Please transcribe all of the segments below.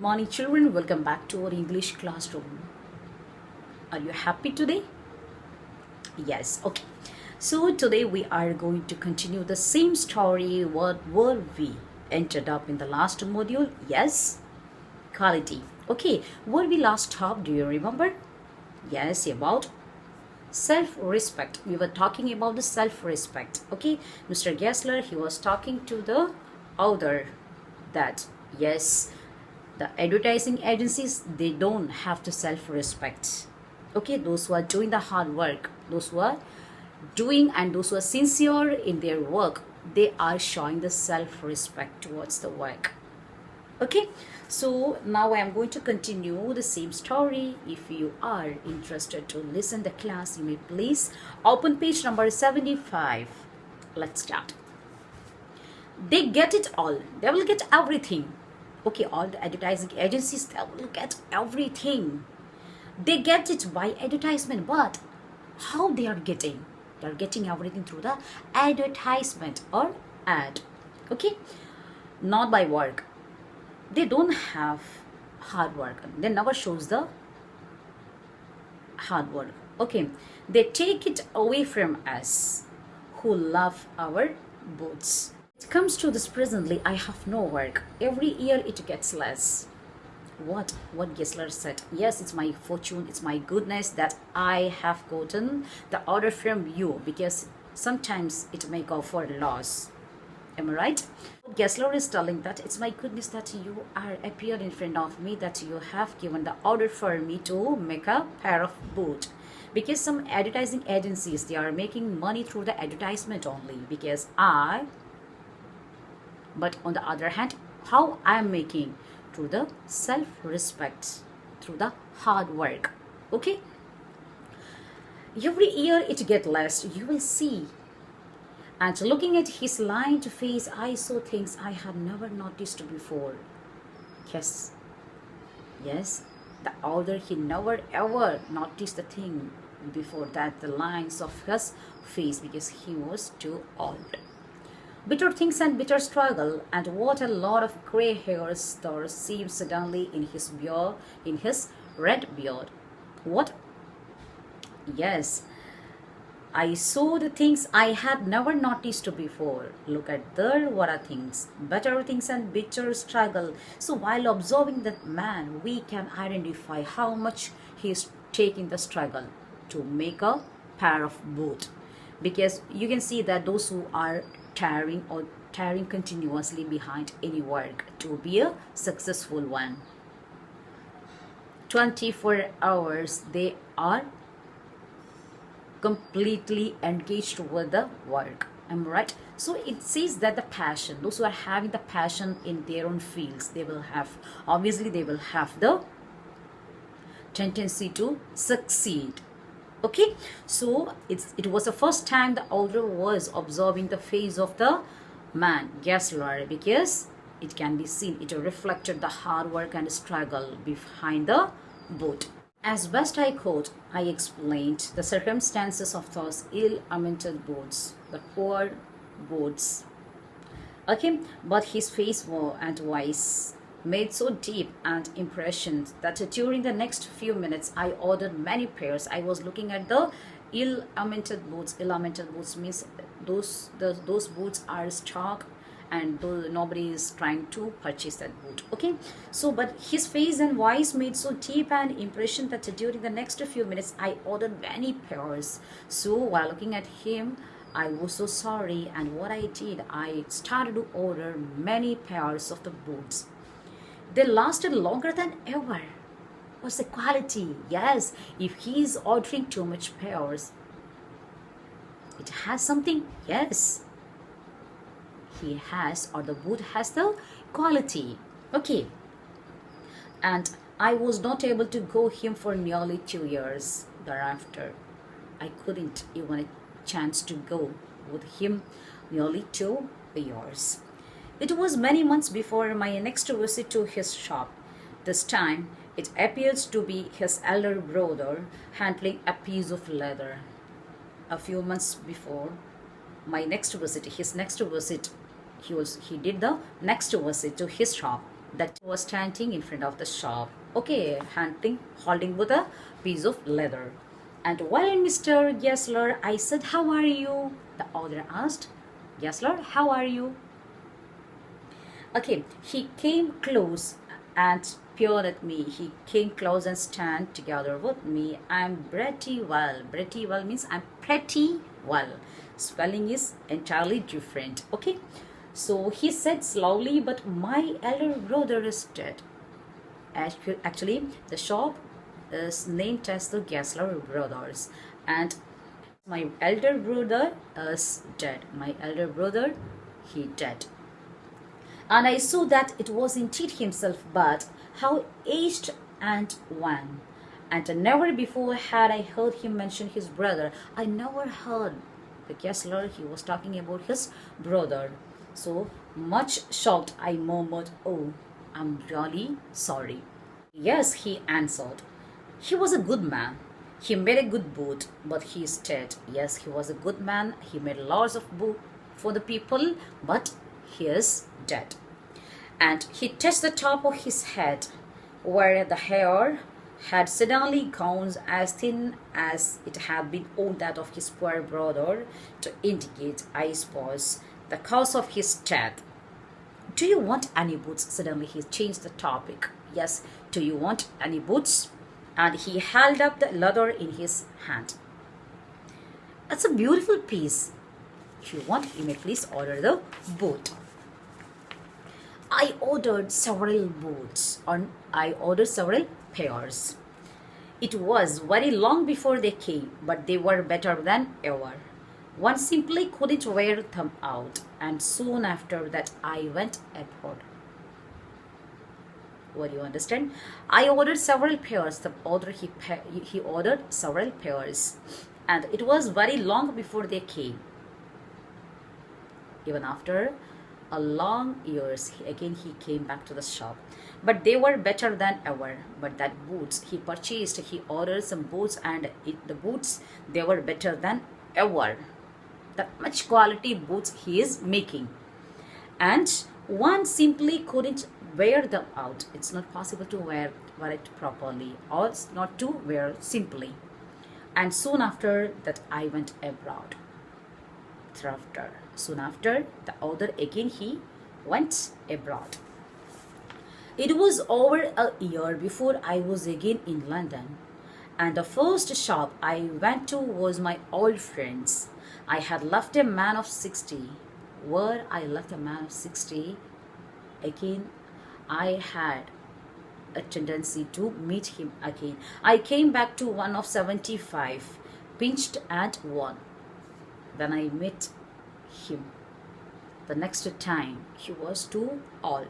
Morning, children. Welcome back to our English classroom. Are you happy today? Yes. Okay. So today we are going to continue the same story. What were we ended up in the last module? Yes, quality. Okay. Where we last stopped? Do you remember? Yes, about self-respect. We were talking about the self-respect. Okay, Mr. Gessler, he was talking to the author that yes, the advertising agencies, they don't have the self-respect. Okay, those who are doing the hard work, those who are doing and those who are sincere in their work, they are showing the self-respect towards the work. Okay, so now I am going to continue the same story. If you are interested to listen the class, you may please open page number 75. Let's start. They get it all. They will get everything. Okay, all the advertising agencies, they will get everything. They get it by advertisement, but how they are getting? They are getting everything through the advertisement or ad. Okay, not by work. They don't have hard work. They never shows the hard work. Okay, they take it away from us who love our boots. It comes to this presently, I have no work. Every year it gets less. What Gessler said. Yes, it's my fortune, it's my goodness that I have gotten the order from you, because sometimes it may go for loss. Am I right? Gessler is telling that it's my goodness that you are appeared in front of me, that you have given the order for me to make a pair of boot. Because some advertising agencies, they are making money through the advertisement only. But on the other hand, how I am making? Through the self-respect, through the hard work. Okay? Every year it get less, you will see. And looking at his lined face, I saw things I had never noticed before. Yes, the older he never ever noticed the thing before that, the lines of his face, because he was too old. Bitter things and bitter struggle, and what a lot of grey hairs there seemed suddenly in his beard, in his red beard. What? Yes, I saw the things I had never noticed before. Look at there, what are things? Better things and bitter struggle. So while observing that man, we can identify how much he is taking the struggle to make a pair of boot. Because you can see that those who are tiring continuously behind any work to be a successful one, 24 hours they are completely engaged with the work. Am I right? So it says that the passion, those who are having the passion in their own fields, they will have the tendency to succeed. Okay, so it was the first time the older was observing the face of the man Gessler, because it can be seen, it reflected the hard work and struggle behind the boot. As best I could, I explained the circumstances of those ill-aminted boots, the poor boots. Okay, but his face and voice made so deep an impression that during the next few minutes I ordered many pairs. I was looking at the ill-aminted boots. Ill-aminted boots means those boots are stock, and nobody is trying to purchase that boot. Okay, so but his face and voice made so deep an impression that during the next few minutes I ordered many pairs. So while looking at him, I was so sorry, and what I did, I started to order many pairs of the boots. They lasted longer than ever. What's the quality? Yes, if he is ordering too much pairs, it has something. Yes, he has, or the boot has the quality. Okay, and I was not able to go him for nearly 2 years thereafter. I couldn't even a chance to go with him nearly 2 years. It was many months before my next visit to his shop. This time, it appears to be his elder brother handling a piece of leather. A few months before my next visit, he did the next visit to his shop. that was standing in front of the shop, okay, holding with a piece of leather. And while Mr. Gessler, I said, "How are you?" The other asked, "Gessler, how are you?" Okay, he came close and peered at me. He came close and stand together with me. I'm pretty well. Pretty well means I'm pretty well. Spelling is entirely different. Okay, so he said slowly, but my elder brother is dead. Actually, the shop is named as the Gessler Brothers, and my elder brother is dead. My elder brother, he dead. And I saw that it was indeed himself, but how aged and wan. And never before had I heard him mention his brother. I never heard the Kessler, he was talking about his brother. So much shocked, I murmured, "Oh, I'm really sorry." "Yes," he answered. "He was a good man. He made a good boot, but he is dead." Yes, he was a good man. He made lots of boot for the people, but he is dead. And he touched the top of his head, where the hair had suddenly gone as thin as it had been on that of his poor brother, to indicate, I suppose, the cause of his death. "Do you want any boots?" Suddenly he changed the topic. "Yes, do you want any boots?" And he held up the leather in his hand. "It's a beautiful piece. If you want, you may please order the boot." I ordered several boots, and I ordered several pairs. It was very long before they came, but they were better than ever. One simply couldn't wear them out, and soon after that I went abroad. What do you understand? I ordered several pairs. The order he ordered several pairs, and it was very long before they came. Even after a long years, again he came back to the shop, but they were better than ever. But that boots he purchased, he ordered some boots, and the boots, they were better than ever. That much quality boots he is making, and one simply couldn't wear them out. It's not possible to wear it properly, or it's not to wear simply. And soon after that I went abroad. Thereafter, soon after, the other again he went abroad. It was over a year before I was again in London, and the first shop I went to was my old friend's. I had left a man of 60. Where I left a man of 60, again I had a tendency to meet him again. I came back to one of 75, pinched and worn. When I met him the next time, he was too old.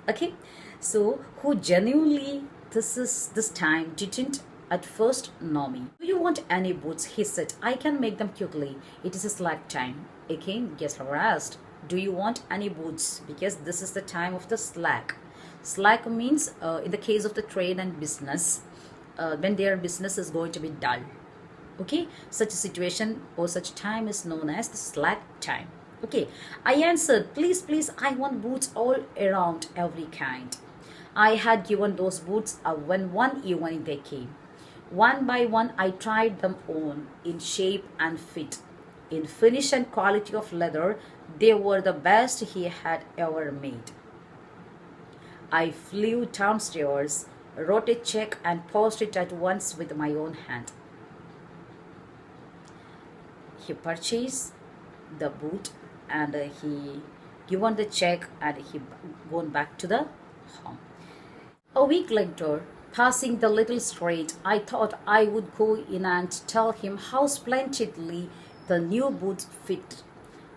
Okay, so who genuinely this time didn't at first know me. "Do you want any boots?" he said. "I can make them quickly. It is a slack time." Again, Gessler asked, "Do you want any boots?" Because this is the time of the slack. Slack means, in the case of the trade and business, when their business is going to be dull. Okay, such a situation or such time is known as the slack time. Okay, I answered, "Please, please, I want boots all around, every kind." I had given those boots when one evening they came. One by one I tried them on, in shape and fit, in finish and quality of leather. They were the best he had ever made. I flew downstairs, wrote a check, and posted it at once with my own hand. He purchased the boot, and he given the check, and he gone back to the home. A week later, passing the little street, I thought I would go in and tell him how splendidly the new boots fit.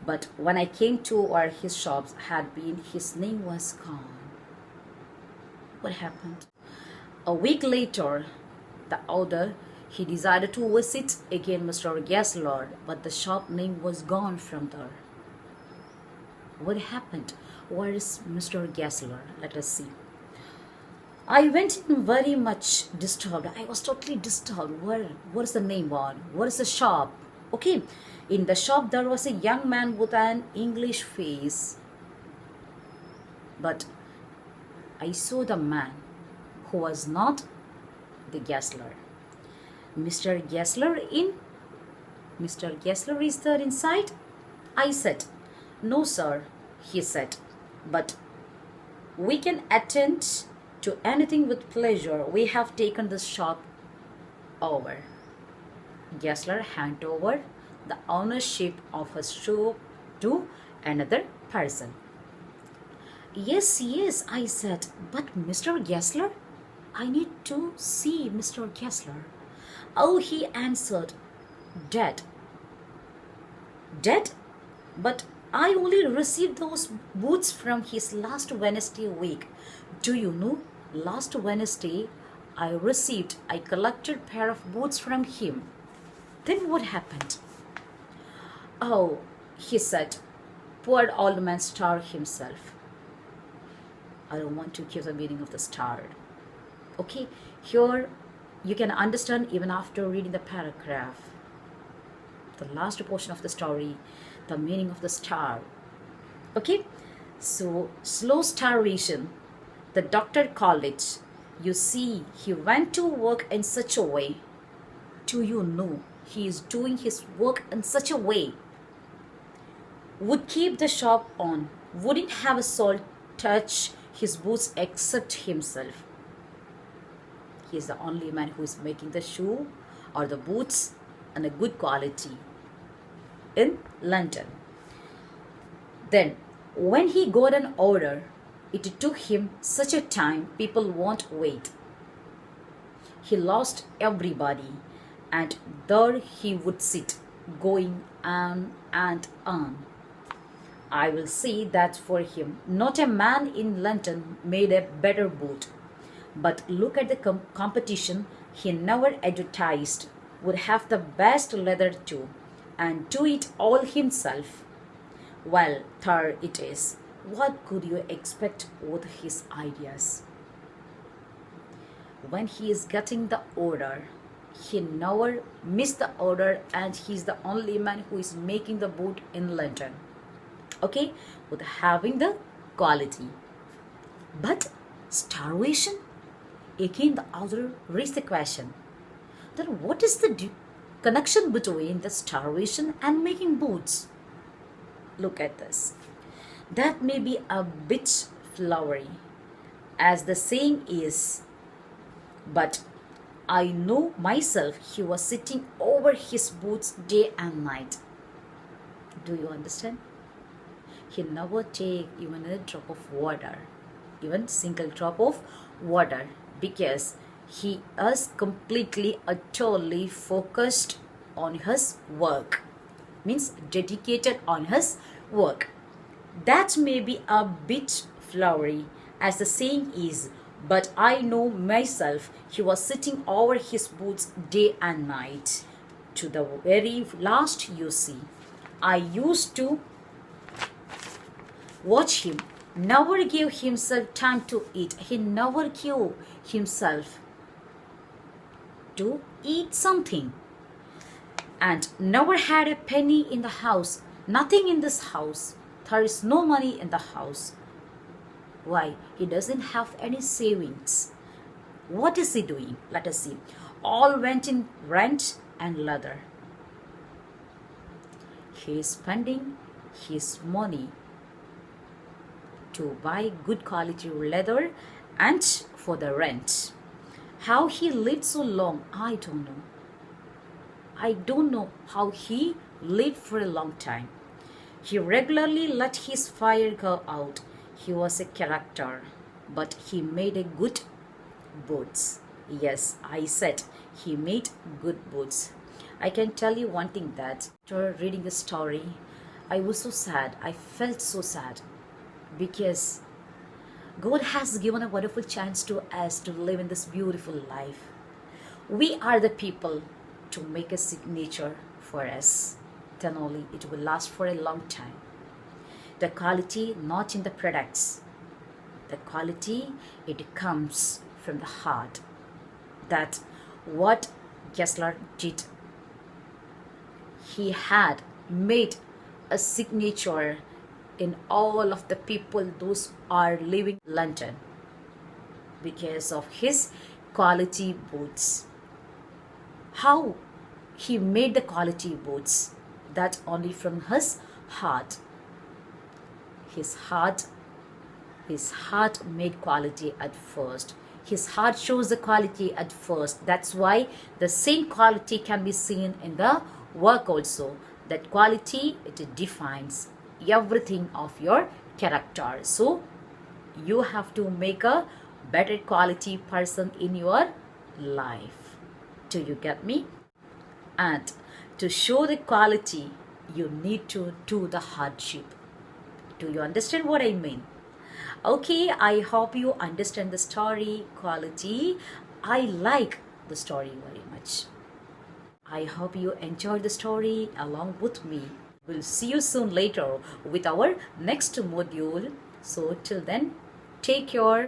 But when I came to where his shops had been, his name was gone. What happened? A week later, the other, he decided to visit again Mr. Gessler, but the shop name was gone from there. What happened? Where is Mr. Gessler? Let us see. I went in very much disturbed. I was totally disturbed. What is the name on? What is the shop? Okay, in the shop there was a young man with an English face, but I saw the man who was not the Gessler. Mr. Gessler in? Mr. Gessler is there inside? I said. No, sir, he said. But we can attend to anything with pleasure. We have taken this shop over. Gessler handed over the ownership of his shop to another person. Yes, yes, I said. But Mr. Gessler? I need to see Mr. Gessler. Oh, he answered. Dead. Dead? But I only received those boots from his last Wednesday week. Do you know? Last Wednesday I collected pair of boots from him. Then what happened? Oh, he said. Poor old man starved himself. I don't want to give the meaning of the starved. Okay, here you can understand even after reading the paragraph. The last portion of the story, the meaning of the star. Okay, so slow starvation, the doctor called it. You see, he went to work in such a way. Do you know he is doing his work in such a way? Would keep the shop on, wouldn't have a soul touch his boots except himself. He is the only man who is making the shoe or the boots in a good quality in London. Then, when he got an order, it took him such a time people won't wait. He lost everybody, and there he would sit, going on and on. I will say that for him, not a man in London made a better boot. But look at the competition he never advertised, would have the best leather too, and do it all himself. Well, there it is. What could you expect with his ideas? When he is getting the order, he never missed the order, and he's the only man who is making the boot in London. Okay, with having the quality. But starvation? Again, the author raised the question. Then what is the connection between the starvation and making boots? Look at this. That may be a bit flowery, as the saying is, but I know myself he was sitting over his boots day and night. Do you understand? He never take even a drop of water, even single drop of water, because he is completely, utterly focused on his work. Means dedicated on his work. That may be a bit flowery, as the saying is, but I know myself he was sitting over his boots day and night. To the very last, you see, I used to watch him. Never gave himself time to eat. He never gave himself to eat something. And never had a penny in the house. Nothing in this house. There is no money in the house. Why? He doesn't have any savings. What is he doing? Let us see. All went in rent and leather. He is spending his money to buy good quality leather and for the rent. How he lived so long, I don't know. I don't know how he lived for a long time. He regularly let his fire go out. He was a character, but he made a good boots. Yes, I said he made good boots. I can tell you one thing, that after reading the story, I was so sad. I felt so sad because God has given a wonderful chance to us to live in this beautiful life. We are the people to make a signature for us. Then only it will last for a long time. The quality not in the products. The quality, it comes from the heart. That what Gessler did. He had made a signature in all of the people those are living in London. because of his quality boots. How he made the quality boots? That only from his heart. His heart, his heart made quality at first. His heart shows the quality at first. That's why the same quality can be seen in the work also. That quality, it defines everything of your character. So you have to make a better quality person in your life. Do you get me? And to show the quality, you need to do the hardship. Do you understand what I mean? Okay, I hope you understand the story quality. I like the story very much. I hope you enjoyed the story along with me. We'll see you soon later with our next module. So, till then, take care.